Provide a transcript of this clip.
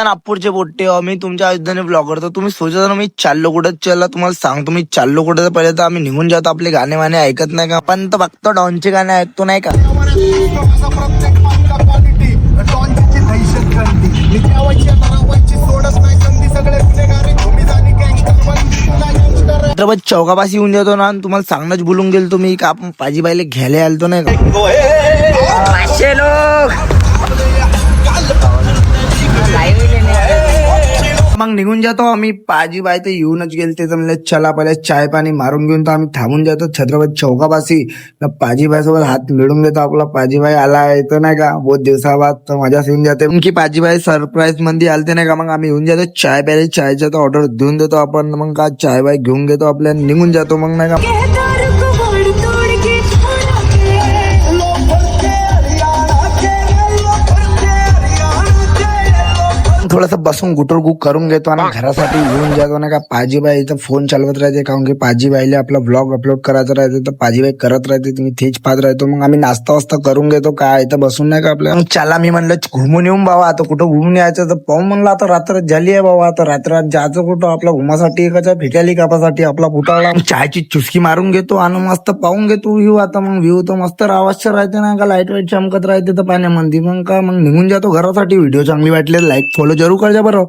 नागपूरचे पोट्टे मी तुमच्या अयोध्याने ब्लॉगर. तर तुम्ही सोचत ना मी चाललो कुठं. चला तुम्हाला सांगतो मी चाललो कुठं. तर पहिले तर आम्ही निघून जातो. आपले गाणे वाणे ऐकत नाही का. पण तर बघतो डॉनचे गाणे ऐकतो नाही का. छत्रपती चौकापाशी येऊन जातो ना. तुम्हाला सांगणंच बोलून गेलो तुम्ही का आपण पाजीबाईला घ्यायला आलतो नाही का. मग निघून जातो आम्ही. पाजीबाई तर येऊनच गेलते तर म्हणलं चला पहिले चाय पाणी मारून घेऊन तर आम्ही थांबून जातो छत्रपती चौकापाशी. पाजीबाई सोबत हात मिळून घेतो आपला. पाजीबाई आला येतो नाही का बहुत दिवसाबाद. तर मजा येऊन जाते की पाजीबाई सरप्राईज मध्ये आलते नाही का. मग आम्ही येऊन जातो चाय प्यायला. चायचा तर ऑर्डर देऊन देतो आपण. मग का चाय बाय घेऊन घेतो आपल्या निघून जातो मग नाही का. थोडस बसून गुटरगुक करून घेतो आणि घरासाठी येऊन जातो ना का. पाजीबाई इथं फोन चालवत राहते कारण की पाजीबाईला आपला ब्लॉग अपलोड करायचा राहते. तर पाजीबाई करत राहते तुम्ही तेच पाहत राहतो. मग आम्ही नाश्ता वास्ता करून घेतो काय इथं बसून नाही का आपल्या. चला मी म्हणलं घुमून येऊन बाबा. आता कुठं घुमून यायचं तर पाहून म्हणलं आता रात्र झाली आहे बाबा. आता रात्रात जायचं कुठं आपला घुमासाठी एकाच्या फेकाली कापासाठी आपला पुतळा. चहाची चुस्की मारून घेतो आणि मस्त पाहून घेतो व्ह्यू. आता मग व्ह्यू तर मस्त रावाचं राहते ना का. लाईट वाईट चमकत राहते तर पाण्यामध्ये. मग का मग निघून जातो घरासाठी. व्हिडिओ चांगली वाटली लाईक फॉलो जरूर करजा बरं.